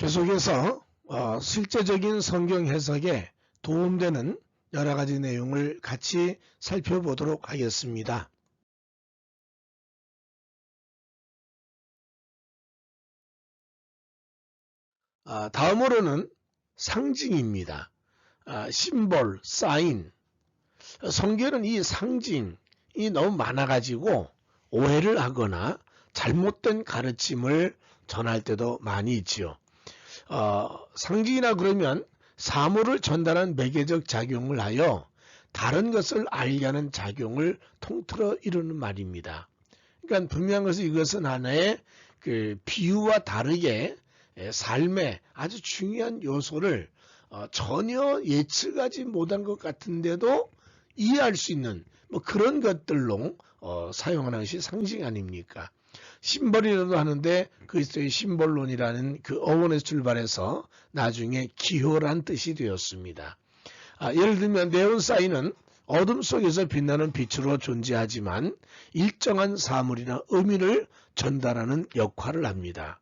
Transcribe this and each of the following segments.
계속해서 실제적인 성경 해석에 도움되는 여러 가지 내용을 같이 살펴보도록 하겠습니다. 다음으로는 상징입니다. 심볼, 사인. 성경은 이 상징이 너무 많아가지고 오해를 하거나 잘못된 가르침을 전할 때도 많이 있지요. 상징이나 그러면 사물을 전달하는 매개적 작용을 하여 다른 것을 알게 하는 작용을 통틀어 이루는 말입니다. 그러니까 분명한 것은 이것은 하나의 비유와 다르게 삶의 아주 중요한 요소를 전혀 예측하지 못한 것 같은데도 이해할 수 있는 그런 것들로 사용하는 것이 상징 아닙니까? 심벌이라도 하는데 그리스도의 심벌론이라는 그 어원에서 출발해서 나중에 기호란 뜻이 되었습니다. 예를 들면 네온사인은 어둠 속에서 빛나는 빛으로 존재하지만 일정한 사물이나 의미를 전달하는 역할을 합니다.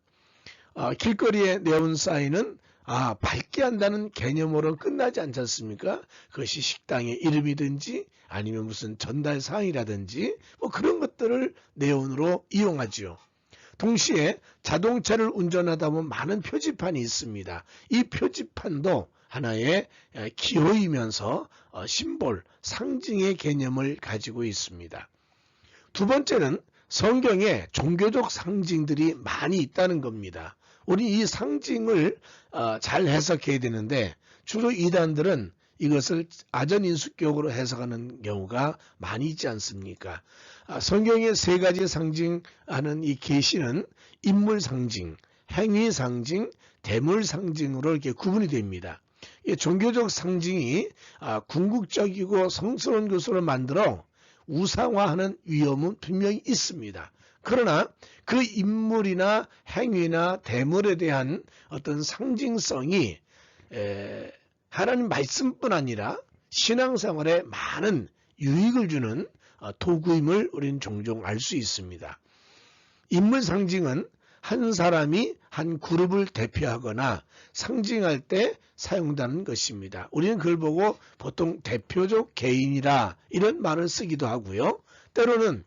길거리의 네온사인은 밝게 한다는 개념으로 끝나지 않지 않습니까? 그것이 식당의 이름이든지 아니면 무슨 전달 사항이라든지 그런 것들을 네온으로 이용하지요. 동시에 자동차를 운전하다 보면 많은 표지판이 있습니다. 이 표지판도 하나의 기호이면서 심볼, 상징의 개념을 가지고 있습니다. 두 번째는 성경에 종교적 상징들이 많이 있다는 겁니다. 우리 이 상징을 잘 해석해야 되는데 주로 이단들은 이것을 아전인수격으로 해석하는 경우가 많이 있지 않습니까? 성경의 세 가지 상징하는 이 계시는 인물 상징, 행위 상징, 대물 상징으로 이렇게 구분이 됩니다. 이 종교적 상징이 궁극적이고 성스러운 것으로 만들어 우상화하는 위험은 분명히 있습니다. 그러나 그 인물이나 행위나 대물에 대한 어떤 상징성이 하나님 말씀뿐 아니라 신앙생활에 많은 유익을 주는 도구임을 우리는 종종 알 수 있습니다. 인물 상징은 한 사람이 한 그룹을 대표하거나 상징할 때 사용되는 것입니다. 우리는 그걸 보고 보통 대표적 개인이라 이런 말을 쓰기도 하고요. 때로는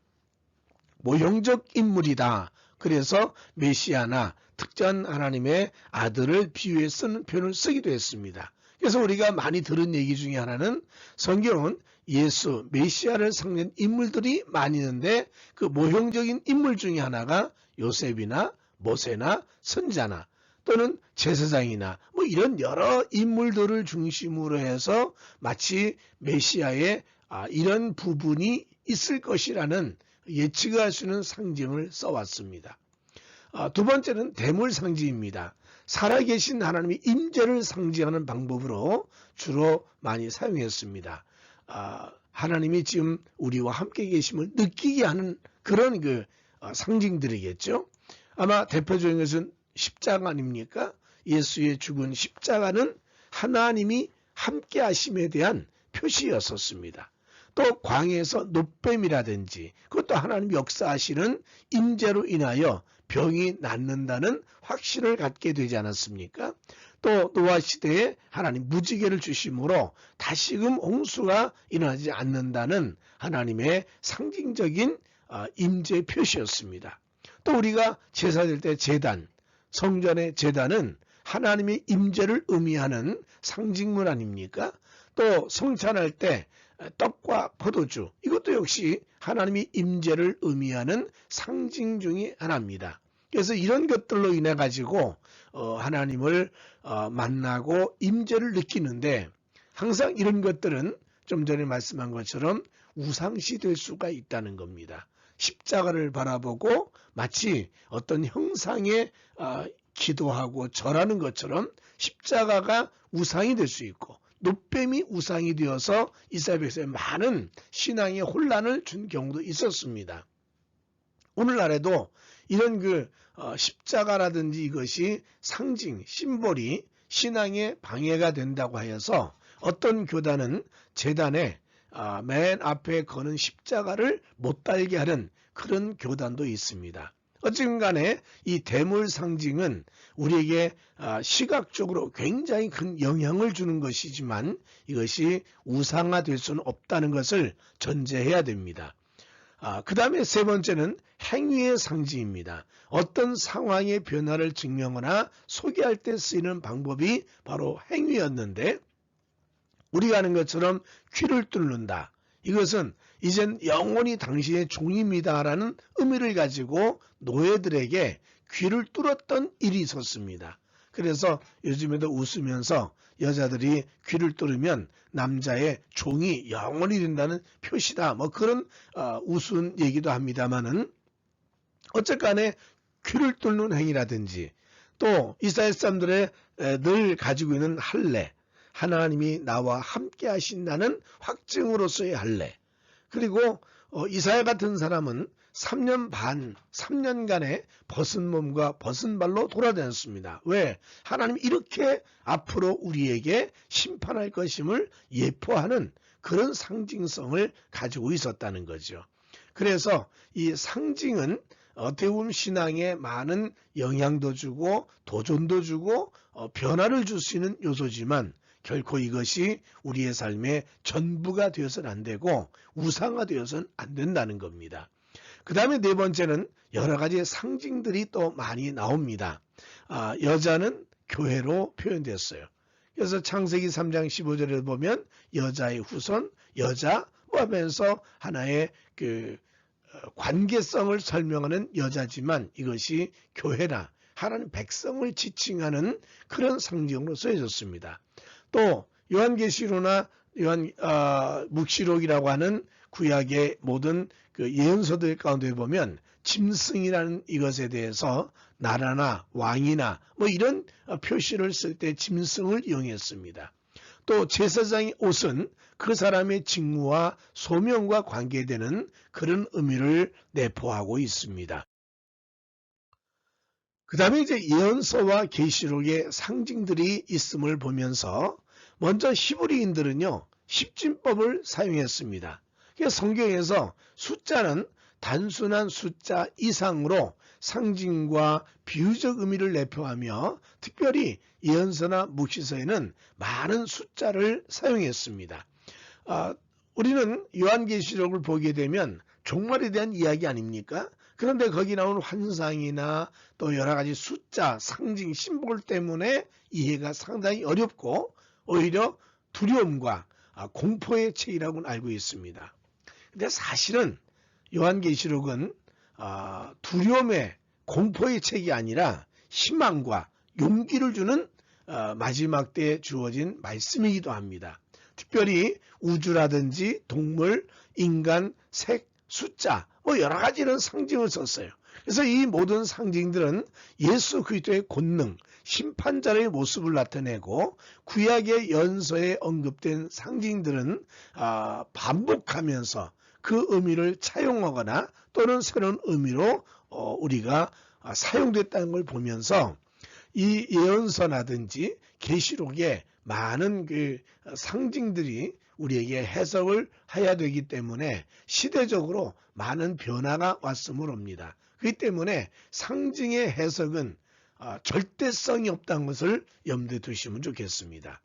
모형적 인물이다. 그래서 메시아나 특정한 하나님의 아들을 비유해 쓰는 표현을 쓰기도 했습니다. 그래서 우리가 많이 들은 얘기 중에 하나는 성경은 예수, 메시아를 상징하는 인물들이 많이 있는데 그 모형적인 인물 중에 하나가 요셉이나 모세나 선지자나 또는 제사장이나 이런 여러 인물들을 중심으로 해서 마치 메시아의 이런 부분이 있을 것이라는 예측을 할 수 있는 상징을 써왔습니다. 두 번째는 대물 상징입니다. 살아계신 하나님의 임재를 상징하는 방법으로 주로 많이 사용했습니다. 하나님이 지금 우리와 함께 계심을 느끼게 하는 그런 상징들이겠죠. 아마 대표적인 것은 십자가 아닙니까? 예수의 죽은 십자가는 하나님이 함께 하심에 대한 표시였었습니다. 또 광야에서 놋뱀이라든지 그것도 하나님 역사하시는 임재로 인하여 병이 낫는다는 확신을 갖게 되지 않았습니까? 또 노아 시대에 하나님 무지개를 주심으로 다시금 홍수가 일어나지 않는다는 하나님의 상징적인 임재 표시였습니다. 또 우리가 제사 드릴 때 제단, 성전의 제단은 하나님의 임재를 의미하는 상징물 아닙니까? 또 성찬할 때 떡과 포도주, 이것도 역시 하나님의 임재를 의미하는 상징 중의 하나입니다. 그래서 이런 것들로 인해 가지고 하나님을 만나고 임재를 느끼는데 항상 이런 것들은 좀 전에 말씀한 것처럼 우상시 될 수가 있다는 겁니다. 십자가를 바라보고 마치 어떤 형상에 기도하고 절하는 것처럼 십자가가 우상이 될 수 있고 놋뱀이 우상이 되어서 이스라엘에서 많은 신앙의 혼란을 준 경우도 있었습니다. 오늘날에도 이런 십자가라든지 이것이 상징, 심볼이 신앙에 방해가 된다고 하여서 어떤 교단은 제단에 맨 앞에 거는 십자가를 못 달게 하는 그런 교단도 있습니다. 어쨌든 간에 이 대물 상징은 우리에게 시각적으로 굉장히 큰 영향을 주는 것이지만 이것이 우상화될 수는 없다는 것을 전제해야 됩니다. 그 다음에 세 번째는 행위의 상징입니다. 어떤 상황의 변화를 증명하거나 소개할 때 쓰이는 방법이 바로 행위였는데 우리가 아는 것처럼 귀를 뚫는다. 이것은 이젠 영원히 당신의 종입니다라는 의미를 가지고 노예들에게 귀를 뚫었던 일이 있었습니다. 그래서 요즘에도 웃으면서 여자들이 귀를 뚫으면 남자의 종이 영원히 된다는 표시다. 뭐 그런 우스운 얘기도 합니다만은 어쨌간에 귀를 뚫는 행위라든지 또 이스라엘 사람들의 늘 가지고 있는 할례, 하나님이 나와 함께 하신다는 확증으로서의 할례. 그리고 이사야 같은 사람은 3년 반, 3년간의 벗은 몸과 벗은 발로 돌아다녔습니다. 왜? 하나님 이렇게 앞으로 우리에게 심판할 것임을 예포하는 그런 상징성을 가지고 있었다는 거죠. 그래서 이 상징은 어떻게 보면 신앙에 많은 영향도 주고 도전도 주고 변화를 줄 수 있는 요소지만 결코 이것이 우리의 삶의 전부가 되어서는 안 되고 우상화되어서는 안 된다는 겁니다. 그 다음에 네 번째는 여러 가지 상징들이 또 많이 나옵니다. 여자는 교회로 표현됐어요. 그래서 창세기 3장 15절에 보면 여자의 후손, 여자 하면서 하나의 그 관계성을 설명하는 여자지만 이것이 교회나 하나님 백성을 지칭하는 그런 상징으로 쓰여졌습니다. 또 요한계시록이나 묵시록이라고 하는 구약의 모든 그 예언서들 가운데 보면 짐승이라는 이것에 대해서 나라나 왕이나 뭐 이런 표시를 쓸 때 짐승을 이용했습니다. 또 제사장의 옷은 그 사람의 직무와 소명과 관계되는 그런 의미를 내포하고 있습니다. 그 다음에 이제 예언서와 계시록의 상징들이 있음을 보면서 먼저 히브리인들은요 십진법을 사용했습니다. 성경에서 숫자는 단순한 숫자 이상으로 상징과 비유적 의미를 내포하며 특별히 예언서나 묵시서에는 많은 숫자를 사용했습니다. 우리는 요한계시록을 보게 되면 종말에 대한 이야기 아닙니까? 그런데 거기 나오는 환상이나 또 여러 가지 숫자, 상징, 심볼 때문에 이해가 상당히 어렵고 오히려 두려움과 공포의 책이라고는 알고 있습니다. 근데 사실은 요한계시록은 두려움의 공포의 책이 아니라 희망과 용기를 주는 마지막 때에 주어진 말씀이기도 합니다. 특별히 우주라든지 동물, 인간, 색, 숫자 뭐 여러 가지 이런 상징을 썼어요. 그래서 이 모든 상징들은 예수 그리스도의 권능, 심판자의 모습을 나타내고 구약의 연서에 언급된 상징들은 반복하면서 그 의미를 차용하거나 또는 새로운 의미로 우리가 사용됐다는 걸 보면서 이 예언서라든지 계시록에 많은 그 상징들이 우리에게 해석을 해야 되기 때문에 시대적으로 많은 변화가 왔음을 옵니다. 그렇기 때문에 상징의 해석은 절대성이 없다는 것을 염두에 두시면 좋겠습니다.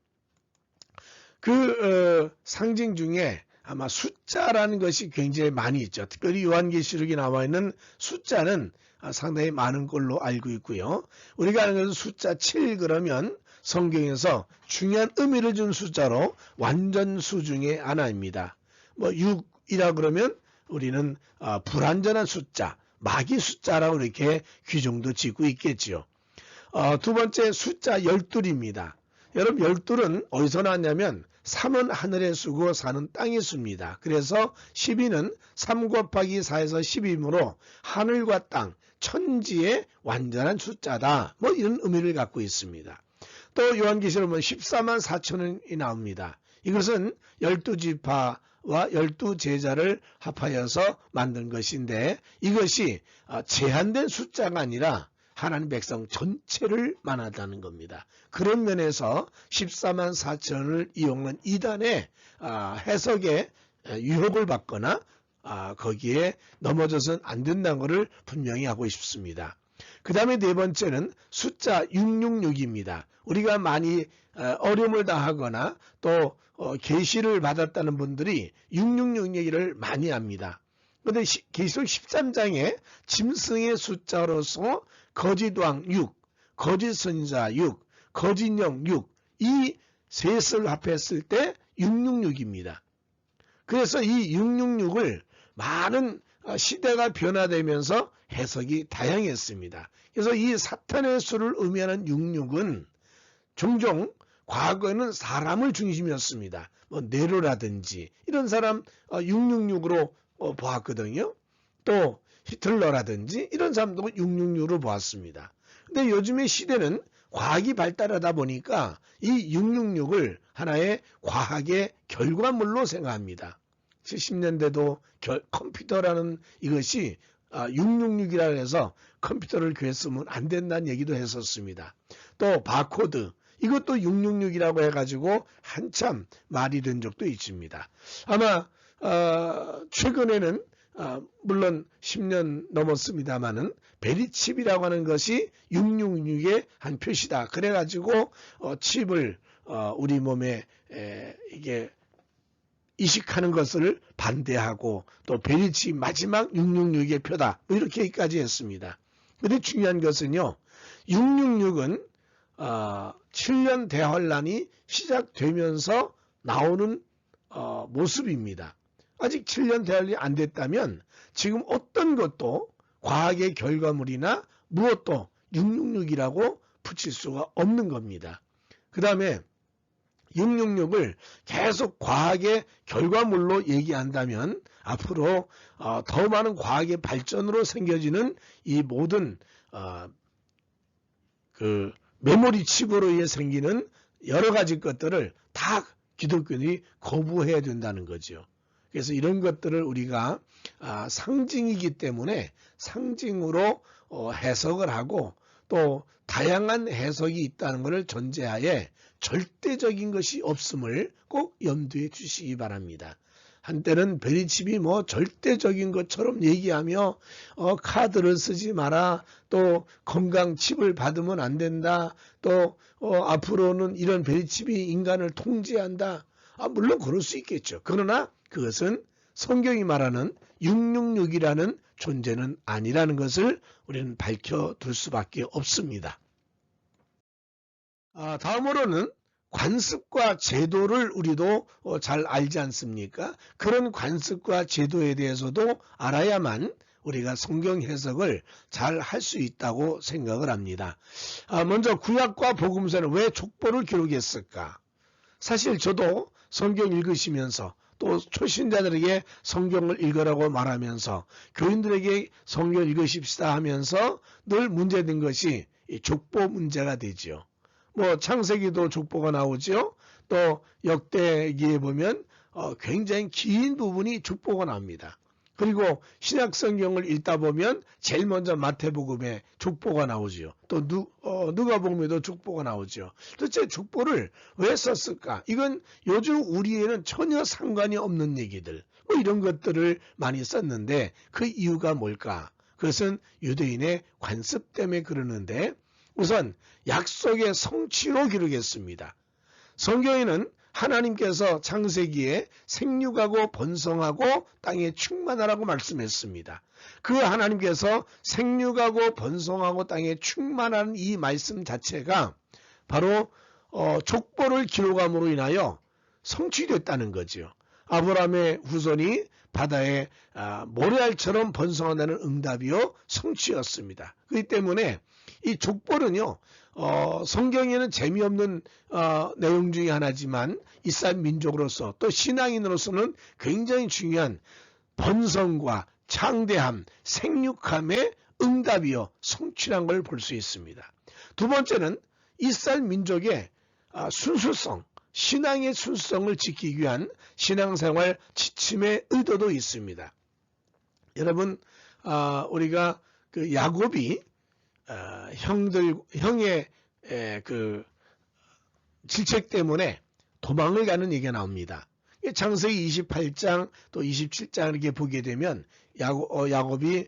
그 상징 중에 아마 숫자라는 것이 굉장히 많이 있죠. 특별히 요한계시록에 나와 있는 숫자는 상당히 많은 걸로 알고 있고요. 우리가 아는 것은 숫자 7 그러면 성경에서 중요한 의미를 준 숫자로 완전수 중에 하나입니다. 뭐 6이라 그러면 우리는 불완전한 숫자, 마귀 숫자라고 이렇게 규정도 짓고 있겠지요. 두 번째 숫자 12입니다. 여러분 12은 어디서 나왔냐면 3은 하늘의 수고 4는 땅의 수입니다. 그래서 12는 3 곱하기 4에서 12이므로 하늘과 땅, 천지의 완전한 숫자다. 뭐 이런 의미를 갖고 있습니다. 또 요한계시록은 14만 4천이 나옵니다. 이것은 12지파와 12제자를 합하여서 만든 것인데 이것이 제한된 숫자가 아니라 하나님 백성 전체를 말한다는 겁니다. 그런 면에서 14만 4천을 이용한 이단의 해석에 유혹을 받거나 거기에 넘어져서는 안 된다는 것을 분명히 하고 싶습니다. 그 다음에 네 번째는 숫자 666입니다. 우리가 많이 어려움을 당하거나 또 계시를 받았다는 분들이 666 얘기를 많이 합니다. 그런데 계시록 13장에 짐승의 숫자로서 거짓왕 6, 거짓 선지자 6, 거짓 영 6, 이 셋을 합했을 때 666입니다. 그래서 이 666을 많은 시대가 변화되면서 해석이 다양했습니다. 그래서 이 사탄의 수를 의미하는 66은 종종 과거에는 사람을 중심이었습니다. 뭐 네로라든지 이런 사람 666으로 보았거든요. 또 히틀러라든지 이런 사람도 666으로 보았습니다. 근데 요즘의 시대는 과학이 발달하다 보니까 이 666을 하나의 과학의 결과물로 생각합니다. 70년대도 컴퓨터라는 이것이 666이라 해서 컴퓨터를 교회 쓰면 안 된다는 얘기도 했었습니다. 또 바코드 이것도 666이라고 해가지고 한참 말이 된 적도 있습니다. 아마 최근에는 물론 10년 넘었습니다마는 베리칩이라고 하는 것이 666의 한 표시다. 그래가지고 칩을 우리 몸에 이게 이식하는 것을 반대하고 또 베리칩 마지막 666의 표다. 뭐 이렇게까지 했습니다. 그런데 중요한 것은요. 666은 7년 대환란이 시작되면서 나오는 모습입니다. 아직 7년 대환란이 안 됐다면 지금 어떤 것도 과학의 결과물이나 무엇도 666이라고 붙일 수가 없는 겁니다. 그 다음에 666을 계속 과학의 결과물로 얘기한다면 앞으로 더 많은 과학의 발전으로 생겨지는 이 모든 그 메모리 칩으로 의해 생기는 여러 가지 것들을 다 기독교인이 거부해야 된다는 거죠. 그래서 이런 것들을 우리가 상징이기 때문에 상징으로 해석을 하고 또 다양한 해석이 있다는 것을 전제하에 절대적인 것이 없음을 꼭 염두에 주시기 바랍니다. 한때는 베리칩이 뭐 절대적인 것처럼 얘기하며 카드를 쓰지 마라, 또 건강칩을 받으면 안 된다, 또 앞으로는 이런 베리칩이 인간을 통제한다. 물론 그럴 수 있겠죠. 그러나 그것은 성경이 말하는 666이라는 존재는 아니라는 것을 우리는 밝혀둘 수밖에 없습니다. 다음으로는 관습과 제도를 우리도 잘 알지 않습니까? 그런 관습과 제도에 대해서도 알아야만 우리가 성경 해석을 잘 할 수 있다고 생각을 합니다. 먼저 구약과 복음서는 왜 족보를 기록했을까? 사실 저도 성경 읽으시면서 또 초신자들에게 성경을 읽으라고 말하면서 교인들에게 성경 읽으십시다 하면서 늘 문제된 것이 이 족보 문제가 되죠. 뭐 창세기도 족보가 나오죠. 또 역대기에 보면 굉장히 긴 부분이 족보가 나옵니다. 그리고 신약 성경을 읽다 보면 제일 먼저 마태복음에 족보가 나오죠. 또 누가복음에도 족보가 나오죠. 도대체 족보를 왜 썼을까? 이건 요즘 우리에는 전혀 상관이 없는 얘기들, 뭐 이런 것들을 많이 썼는데 그 이유가 뭘까? 그것은 유대인의 관습 때문에 그러는데 우선 약속의 성취로 기록했습니다. 성경에는 하나님께서 창세기에 생육하고 번성하고 땅에 충만하라고 말씀했습니다. 그 하나님께서 생육하고 번성하고 땅에 충만한 이 말씀 자체가 바로 족보를 기록함으로 인하여 성취됐다는 거죠. 아브라함의 후손이 바다에 모래알처럼 번성한다는 응답이요 성취였습니다. 그렇기 때문에 이 족보는요 성경에는 재미없는 내용 중에 하나지만 이스라엘 민족으로서 또 신앙인으로서는 굉장히 중요한 번성과 창대함, 생육함의 응답이요 성취란 걸 볼 수 있습니다. 두 번째는 이스라엘 민족의 순수성, 신앙의 순수성을 지키기 위한 신앙생활 지침의 의도도 있습니다. 여러분 우리가 그 야곱이 형의 그 질책 때문에 도망을 가는 얘기가 나옵니다. 창세기 28장 또 27장 이렇게 보게 되면 야곱이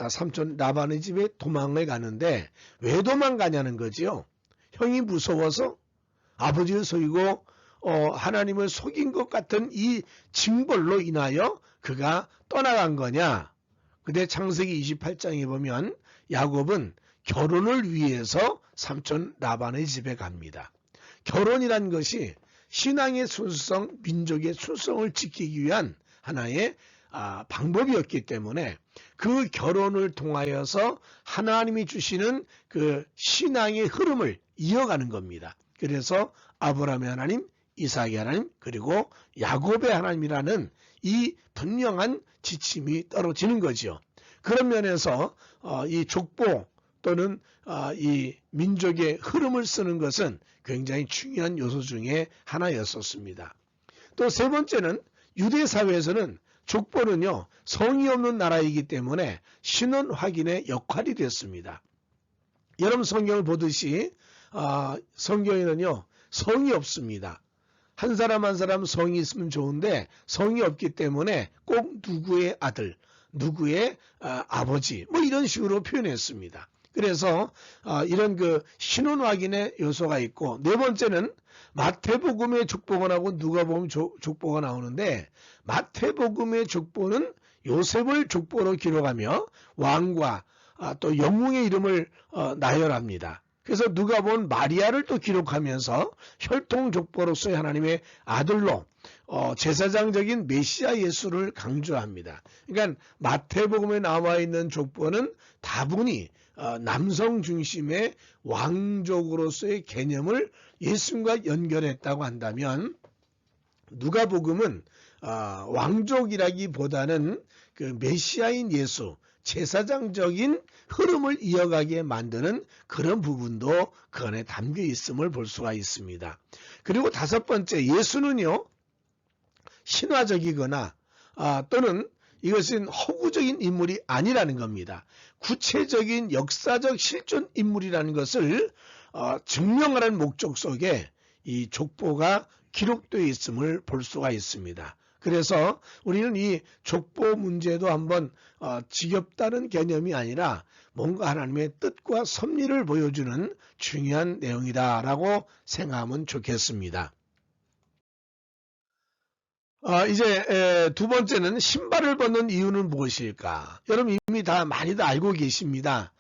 삼촌 라반의 집에 도망을 가는데 왜 도망가냐는 거지요. 형이 무서워서 아버지를 속이고 하나님을 속인 것 같은 이 징벌로 인하여 그가 떠나간 거냐. 근데 창세기 28장에 보면 야곱은 결혼을 위해서 삼촌 라반의 집에 갑니다. 결혼이란 것이 신앙의 순수성, 민족의 순수성을 지키기 위한 하나의 방법이었기 때문에 그 결혼을 통하여서 하나님이 주시는 그 신앙의 흐름을 이어가는 겁니다. 그래서 아브라함의 하나님, 이삭의 하나님, 그리고 야곱의 하나님이라는 이 분명한 지침이 떨어지는 거죠. 그런 면에서 이 족보 또는 이 민족의 흐름을 쓰는 것은 굉장히 중요한 요소 중에 하나였었습니다. 또 세 번째는 유대 사회에서는 족보는요, 성이 없는 나라이기 때문에 신원 확인의 역할이 됐습니다. 여러분 성경을 보듯이 성경에는요, 성이 없습니다. 한 사람 한 사람 성이 있으면 좋은데 성이 없기 때문에 꼭 누구의 아들, 누구의 아버지 뭐 이런 식으로 표현했습니다. 그래서 이런 그 신원 확인의 요소가 있고, 네 번째는 마태복음의 족보관하고 누가복음 족보가 나오는데, 마태복음의 족보는 요셉을 족보로 기록하며 왕과 또 영웅의 이름을 나열합니다. 그래서 누가복음 마리아를 또 기록하면서 혈통 족보로서의 하나님의 아들로 제사장적인 메시아 예수를 강조합니다. 그러니까 마태복음에 나와 있는 족보는 다분히 남성 중심의 왕족으로서의 개념을 예수님과 연결했다고 한다면, 누가복음은 왕족이라기보다는 그 메시아인 예수, 제사장적인 흐름을 이어가게 만드는 그런 부분도 그 안에 담겨 있음을 볼 수가 있습니다. 그리고 다섯 번째, 예수는요, 신화적이거나 또는 이것은 허구적인 인물이 아니라는 겁니다. 구체적인 역사적 실존 인물이라는 것을 증명하는 목적 속에 이 족보가 기록되어 있음을 볼 수가 있습니다. 그래서 우리는 이 족보 문제도 한번 지겹다는 개념이 아니라 뭔가 하나님의 뜻과 섭리를 보여주는 중요한 내용이다라고 생각하면 좋겠습니다. 이제 두 번째는 신발을 벗는 이유는 무엇일까? 여러분 이미 많이들 알고 계십니다.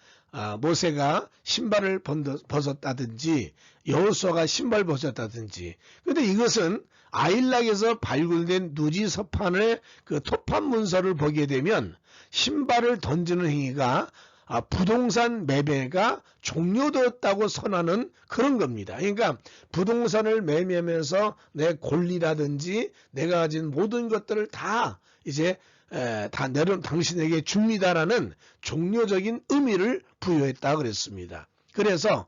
모세가 신발을 벗었다든지 여호수아가 신발 벗었다든지. 그런데 이것은 아일락에서 발굴된 누지 서판의 그 토판 문서를 보게 되면 신발을 던지는 행위가 부동산 매매가 종료되었다고 선언하는 그런 겁니다. 그러니까 부동산을 매매하면서 내 권리라든지 내가 가진 모든 것들을 다 이제 당신에게 줍니다라는 종료적인 의미를 부여했다 그랬습니다. 그래서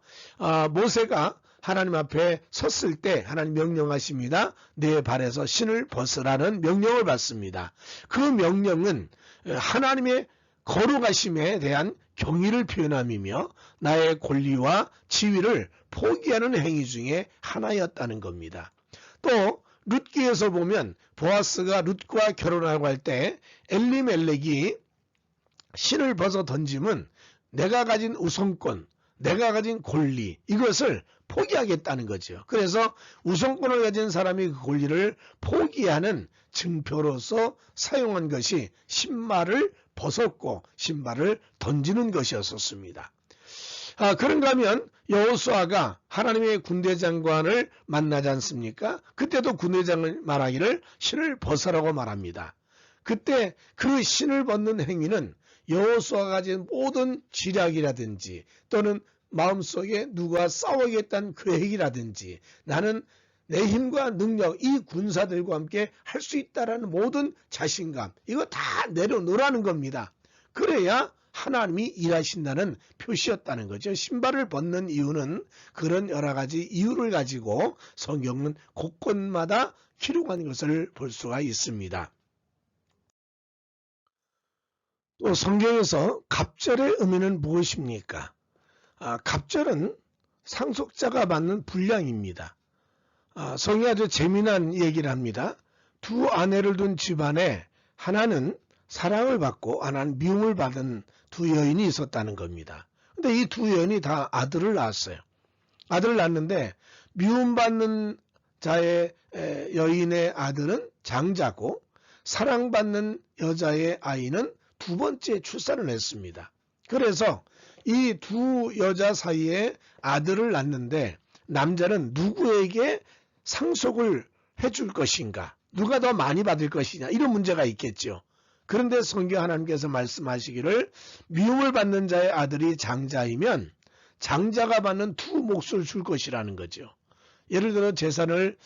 모세가 하나님 앞에 섰을 때 하나님 명령하십니다. 내 발에서 신을 벗으라는 명령을 받습니다. 그 명령은 하나님의 거룩하심에 대한 경의를 표현함이며 나의 권리와 지위를 포기하는 행위 중에 하나였다는 겁니다. 또 룻기에서 보면 보아스가 룻과 결혼하고 할 때 엘리멜렉이 신을 벗어 던짐은 내가 가진 우선권, 내가 가진 권리, 이것을 포기하겠다는 거죠. 그래서 우선권을 가진 사람이 그 권리를 포기하는 증표로서 사용한 것이 신발을 벗었고 신발을 던지는 것이었습니다. 그런가 하면 여호수아가 하나님의 군대장관을 만나지 않습니까? 그때도 군대장을 말하기를 신을 벗으라고 말합니다. 그때 그 신을 벗는 행위는 여호수아가 가진 모든 지략이라든지 또는 마음속에 누가 싸우겠다는 계획이라든지 나는 내 힘과 능력, 이 군사들과 함께 할 수 있다라는 모든 자신감, 이거 다 내려놓으라는 겁니다. 그래야 하나님이 일하신다는 표시였다는 거죠. 신발을 벗는 이유는 그런 여러 가지 이유를 가지고 성경은 곳곳마다 기록한 것을 볼 수가 있습니다. 또 성경에서 갑절의 의미는 무엇입니까? 갑절은 상속자가 받는 분량입니다. 성경이 아주 재미난 얘기를 합니다. 두 아내를 둔 집안에 하나는 사랑을 받고 하나는 미움을 받은 두 여인이 있었다는 겁니다. 근데 이 두 여인이 다 아들을 낳았어요. 아들을 낳았는데 미움받는 자의 여인의 아들은 장자고 사랑받는 여자의 아이는 두 번째 출산을 했습니다. 그래서 이 두 여자 사이에 아들을 낳는데 남자는 누구에게 상속을 해줄 것인가? 누가 더 많이 받을 것이냐? 이런 문제가 있겠죠. 그런데 성경 하나님께서 말씀하시기를 미움을 받는 자의 아들이 장자이면 장자가 받는 두 몫을 줄 것이라는 거죠. 예를 들어 재산을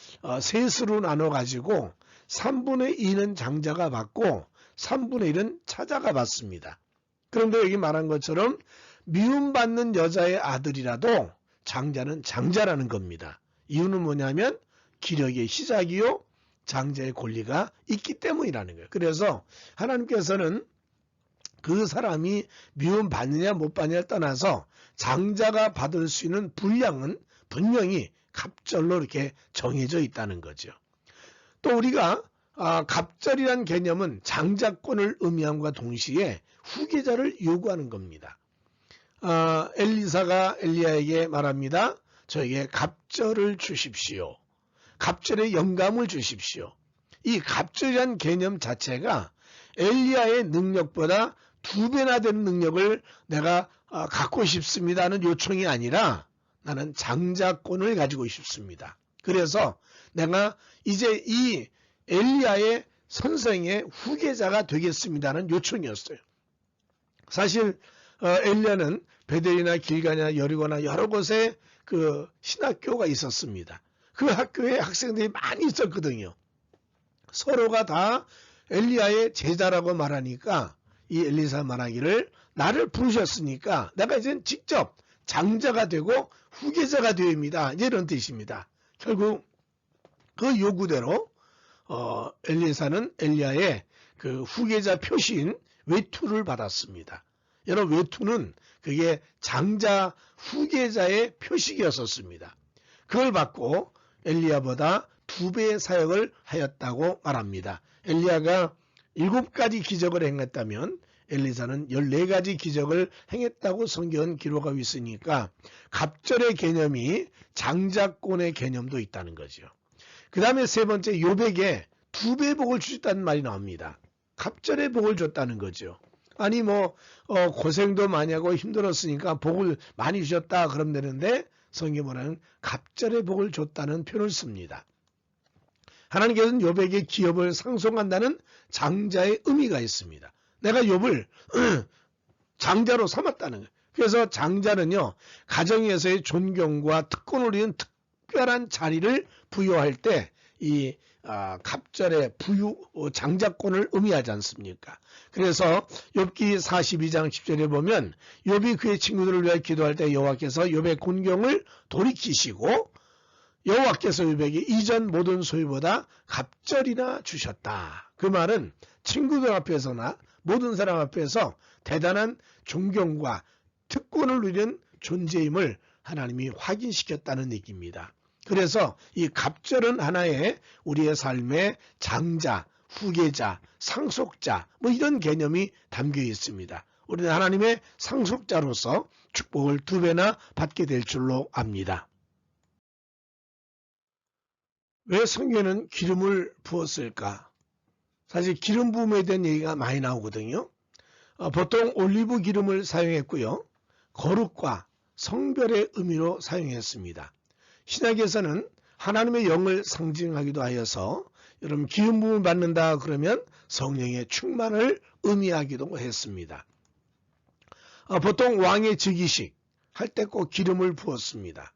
셋으로 나눠 가지고 3분의 2는 장자가 받고 3분의 1은 차자가 받습니다. 그런데 여기 말한 것처럼 미움받는 여자의 아들이라도 장자는 장자라는 겁니다. 이유는 뭐냐면 기력의 시작이요 장자의 권리가 있기 때문이라는 거예요. 그래서 하나님께서는 그 사람이 미움받느냐 못 받느냐를 떠나서 장자가 받을 수 있는 분량은 분명히 갑절로 이렇게 정해져 있다는 거죠. 또 우리가 갑절이란 개념은 장자권을 의미함과 동시에 후계자를 요구하는 겁니다. 엘리사가 엘리야에게 말합니다. 저에게 갑절을 주십시오. 갑절의 영감을 주십시오. 이 갑절이란 개념 자체가 엘리야의 능력보다 2배나 되는 능력을 내가 갖고 싶습니다는 요청이 아니라 나는 장자권을 가지고 싶습니다. 그래서 내가 이제 이 엘리야의 선생의 후계자가 되겠습니다는 요청이었어요. 사실 엘리야는 베델이나 길가냐 여리고나 여러 곳에 그 신학교가 있었습니다. 그 학교에 학생들이 많이 있었거든요. 서로가 다 엘리야의 제자라고 말하니까 이 엘리사 말하기를 나를 부르셨으니까 내가 이제 직접 장자가 되고 후계자가 되옵니다. 이런 뜻입니다. 결국 그 요구대로 엘리사는 엘리야의 그 후계자 표시인 외투를 받았습니다. 여러분 외투는 그게 장자 후계자의 표식이었었습니다. 그걸 받고 엘리야보다 2배의 사역을 하였다고 말합니다. 엘리야가 7가지 기적을 행했다면 엘리사는 14가지 기적을 행했다고 성경은 기록하고 있으니까 갑절의 개념이 장자권의 개념도 있다는 거죠. 그 다음에 세 번째 욥에게 2배의 복을 주셨다는 말이 나옵니다. 갑절의 복을 줬다는 거죠. 아니 고생도 많이 하고 힘들었으니까 복을 많이 주셨다 그러면 되는데 성경은 갑절의 복을 줬다는 표현을 씁니다. 하나님께서는 욥에게 기업을 상속한다는 장자의 의미가 있습니다. 내가 욥을 장자로 삼았다는 거예요. 그래서 장자는요 가정에서의 존경과 특권을 이룬 특별한 자리를 부여할 때 이 갑절의 부유 장자권을 의미하지 않습니까? 그래서 욥기 42장 10절에 보면 욥이 그의 친구들을 위해 기도할 때 여호와께서 욥의 곤경을 돌이키시고 여호와께서 욥에게 이전 모든 소유보다 갑절이나 주셨다. 그 말은 친구들 앞에서나 모든 사람 앞에서 대단한 존경과 특권을 누리는 존재임을 하나님이 확인시켰다는 얘기입니다. 그래서 이 갑절은 하나의 우리의 삶의 장자, 후계자, 상속자 이런 개념이 담겨 있습니다. 우리는 하나님의 상속자로서 축복을 2배나 받게 될 줄로 압니다. 왜 성경에는 기름을 부었을까? 사실 기름 부음에 대한 얘기가 많이 나오거든요. 보통 올리브 기름을 사용했고요. 거룩과 성별의 의미로 사용했습니다. 신약에서는 하나님의 영을 상징하기도 하여서 여러분 기름 부음을 받는다 그러면 성령의 충만을 의미하기도 했습니다. 보통 왕의 즉위식 할 때 꼭 기름을 부었습니다.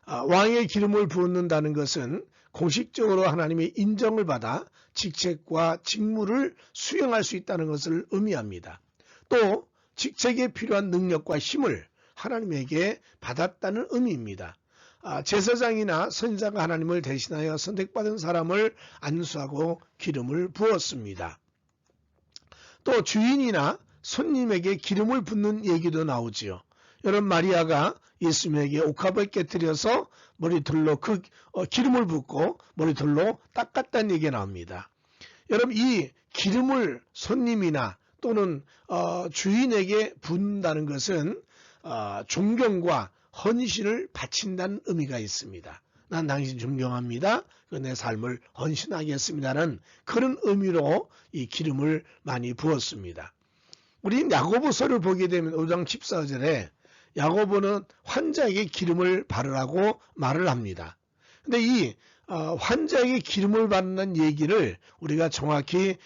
왕의 기름을 부었는다는 것은 공식적으로 하나님의 인정을 받아 직책과 직무를 수행할 수 있다는 것을 의미합니다. 또 직책에 필요한 능력과 힘을 하나님에게 받았다는 의미입니다. 제사장이나 선지자가 하나님을 대신하여 선택받은 사람을 안수하고 기름을 부었습니다. 또 주인이나 손님에게 기름을 붓는 얘기도 나오지요. 여러분 마리아가 예수님에게 옥합을 깨뜨려서 머리털로 기름을 붓고 머리털로 닦았다는 얘기가 나옵니다. 여러분 이 기름을 손님이나 또는 주인에게 붓는다는 것은 존경과 헌신을 바친다는 의미가 있습니다. 난 당신 존경합니다. 내 삶을 헌신하겠습니다는 그런 의미로 이 기름을 많이 부었습니다. 우리 야고보서를 보게 되면 5장 14절에 야고보는 환자에게 기름을 바르라고 말을 합니다. 근데 이 환자에게 기름을 바르는 얘기를 우리가 정확히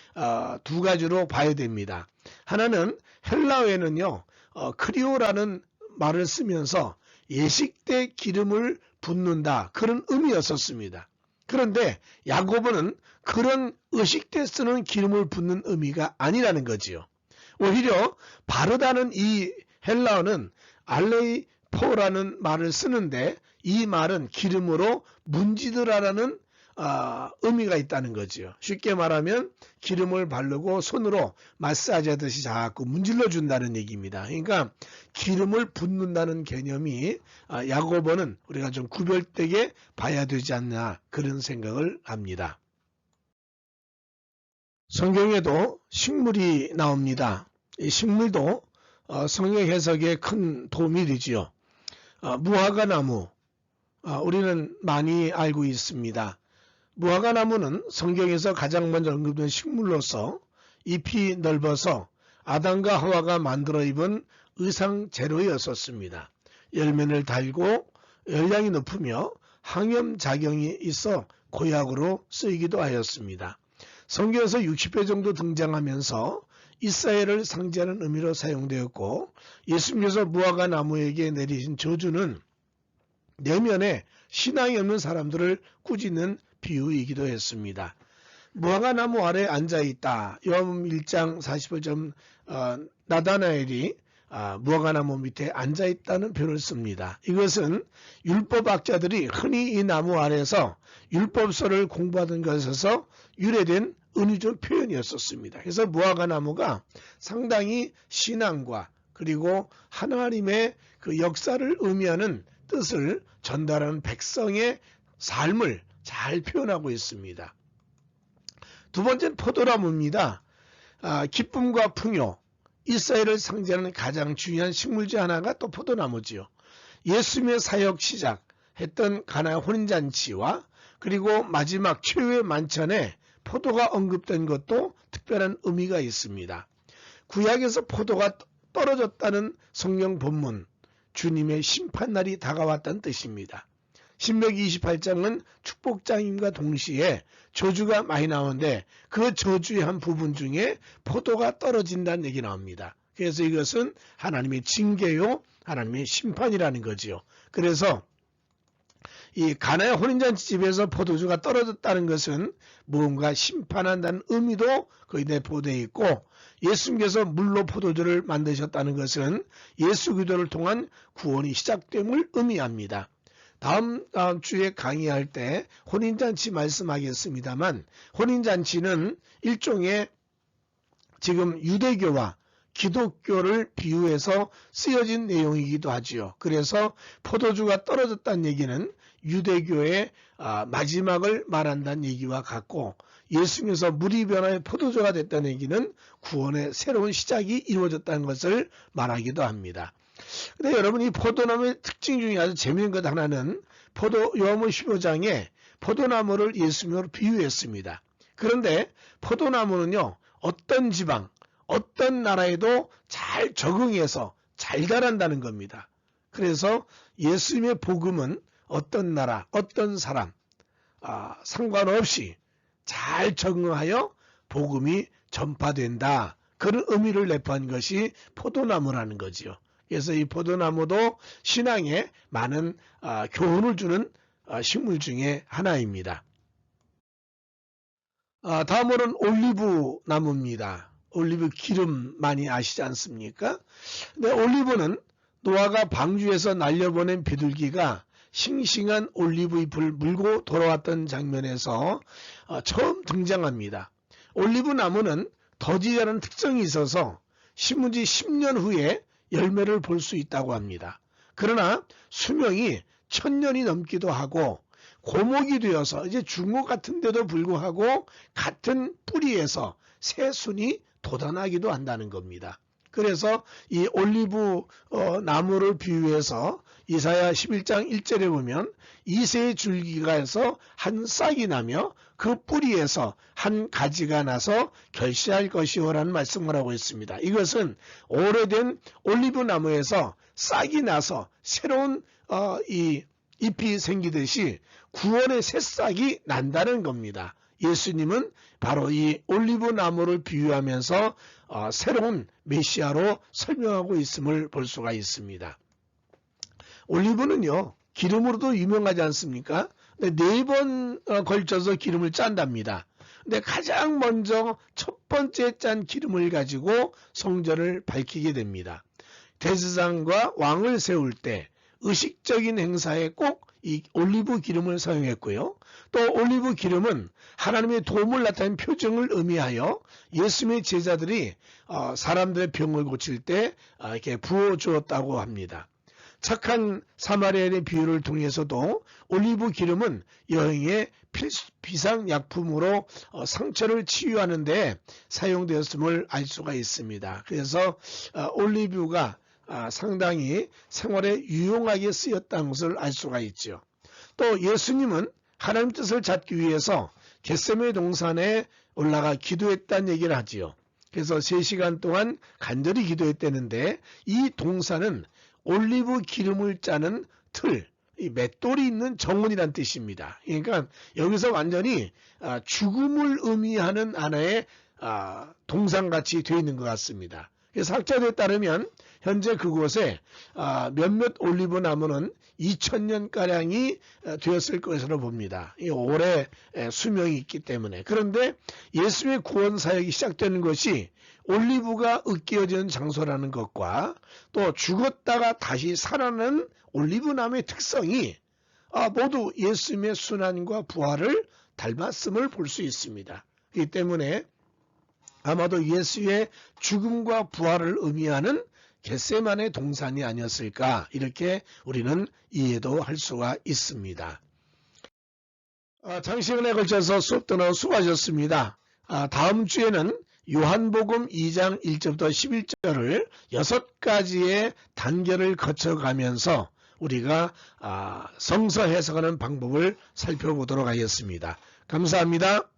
두 가지로 봐야 됩니다. 하나는 헬라어에는요, 크리오라는 말을 쓰면서 예식 때 기름을 붓는다 그런 의미였었습니다. 그런데 야고보는 그런 의식 때 쓰는 기름을 붓는 의미가 아니라는 거지요. 오히려 바르다는 이 헬라어는 알레이포라는 말을 쓰는데 이 말은 기름으로 문지르라는 의미가 있다는 거지요. 쉽게 말하면 기름을 바르고 손으로 마사지하듯이 자꾸 문질러 준다는 얘기입니다. 그러니까 기름을 붓는다는 개념이 야고보는 우리가 좀 구별되게 봐야 되지 않나 그런 생각을 합니다. 성경에도 식물이 나옵니다. 이 식물도 성경 해석에 큰 도움이 되지요. 무화과나무 우리는 많이 알고 있습니다. 무화과나무는 성경에서 가장 먼저 언급된 식물로서 잎이 넓어서 아담과 하와가 만들어 입은 의상 재료였었습니다. 열매를 달고 열량이 높으며 항염작용이 있어 고약으로 쓰이기도 하였습니다. 성경에서 60회 정도 등장하면서 이스라엘을 상징하는 의미로 사용되었고 예수님께서 무화과나무에게 내리신 저주는 내면에 신앙이 없는 사람들을 꾸짖는 비유이기도 했습니다. 무화과나무 아래 앉아있다. 요한복음 1장 48절 나다나엘이 무화과나무 밑에 앉아있다는 표현을 씁니다. 이것은 율법학자들이 흔히 이 나무 아래서 율법서를 공부하던 것에서 유래된 은유적 표현이었었습니다. 그래서 무화과나무가 상당히 신앙과 그리고 하나님의 그 역사를 의미하는 뜻을 전달하는 백성의 삶을 잘 표현하고 있습니다. 두 번째는 포도나무입니다. 기쁨과 풍요, 이스라엘을 상징하는 가장 중요한 식물 중 하나가 또 포도나무지요. 예수님의 사역 시작했던 가나의 혼인잔치와 그리고 마지막 최후의 만찬에 포도가 언급된 것도 특별한 의미가 있습니다. 구약에서 포도가 떨어졌다는 성경 본문, 주님의 심판날이 다가왔다는 뜻입니다. 신명기 28장은 축복장임과 동시에 저주가 많이 나오는데 그 저주의 한 부분 중에 포도가 떨어진다는 얘기 나옵니다. 그래서 이것은 하나님의 징계요, 하나님의 심판이라는 거지요. 그래서 이 가나의 혼인잔치 집에서 포도주가 떨어졌다는 것은 무언가 심판한다는 의미도 거기에 내포되어 있고 예수님께서 물로 포도주를 만드셨다는 것은 예수 기도를 통한 구원이 시작됨을 의미합니다. 다음 주에 강의할 때 혼인잔치 말씀하겠습니다만 혼인잔치는 일종의 지금 유대교와 기독교를 비유해서 쓰여진 내용이기도 하지요. 그래서 포도주가 떨어졌다는 얘기는 유대교의 마지막을 말한다는 얘기와 같고 예수님께서 물이 변하여 포도주가 됐다는 얘기는 구원의 새로운 시작이 이루어졌다는 것을 말하기도 합니다. 근데 여러분 이 포도나무의 특징 중에 아주 재미있는 것 하나는 요한복음 15장에 포도나무를 예수님으로 비유했습니다. 그런데 포도나무는요 어떤 지방, 어떤 나라에도 잘 적응해서 잘 자란다는 겁니다. 그래서 예수님의 복음은 어떤 나라, 어떤 사람 상관없이 잘 적응하여 복음이 전파된다. 그런 의미를 내포한 것이 포도나무라는 거지요. 그래서 이 포도나무도 신앙에 많은 교훈을 주는 식물 중에 하나입니다. 다음으로는 올리브 나무입니다. 올리브 기름 많이 아시지 않습니까? 근데 올리브는 노아가 방주에서 날려보낸 비둘기가 싱싱한 올리브 잎을 물고 돌아왔던 장면에서 처음 등장합니다. 올리브 나무는 더디라는 특성이 있어서 심은 지 10년 후에 열매를 볼 수 있다고 합니다. 그러나 수명이 1000년이 넘기도 하고 고목이 되어서 이제 죽은 것 같은데도 불구하고 같은 뿌리에서 새 순이 돋아나기도 한다는 겁니다. 그래서 이 올리브 나무를 비유해서 이사야 11장 1절에 보면 이새의 줄기가에서 한 싹이 나며 그 뿌리에서 한 가지가 나서 결실할 것이오라는 말씀을 하고 있습니다. 이것은 오래된 올리브 나무에서 싹이 나서 새로운 이 잎이 생기듯이 구원의 새싹이 난다는 겁니다. 예수님은 바로 이 올리브 나무를 비유하면서 새로운 메시아로 설명하고 있음을 볼 수가 있습니다. 올리브는요, 기름으로도 유명하지 않습니까? 4번 걸쳐서 기름을 짠답니다. 근데 가장 먼저 첫 번째 짠 기름을 가지고 성전을 밝히게 됩니다. 대제사장과 왕을 세울 때 의식적인 행사에 꼭 이 올리브 기름을 사용했고요. 또 올리브 기름은 하나님의 도움을 나타낸 표징을 의미하여 예수님의 제자들이 사람들의 병을 고칠 때 이렇게 부어주었다고 합니다. 착한 사마리아인의 비유를 통해서도 올리브 기름은 여행의 비상약품으로 상처를 치유하는 데 사용되었음을 알 수가 있습니다. 그래서 올리브가 상당히 생활에 유용하게 쓰였다는 것을 알 수가 있죠. 또 예수님은 하나님 뜻을 찾기 위해서 겟세마네 동산에 올라가 기도했다는 얘기를 하지요. 그래서 3시간 동안 간절히 기도했다는데 이 동산은 올리브 기름을 짜는 틀, 이 맷돌이 있는 정원이란 뜻입니다. 그러니까 여기서 완전히 죽음을 의미하는 하나의 동산같이 되어 있는 것 같습니다. 그래서 학자들에 따르면 현재 그곳에 몇몇 올리브 나무는 2000년가량이 되었을 것으로 봅니다. 오래 수명이 있기 때문에. 그런데 예수의 구원 사역이 시작되는 것이 올리브가 으깨어지는 장소라는 것과 또 죽었다가 다시 살아나는 올리브 나무의 특성이 모두 예수님의 순환과 부활을 닮았음을 볼 수 있습니다. 그렇기 때문에 아마도 예수의 죽음과 부활을 의미하는 겟세마네 동산이 아니었을까, 이렇게 우리는 이해도 할 수가 있습니다. 장시간에 걸쳐서 수업 듣느라 수고하셨습니다. 다음 주에는 요한복음 2장 1절부터 11절을 6가지의 단계를 거쳐가면서 우리가 성서 해석하는 방법을 살펴보도록 하겠습니다. 감사합니다.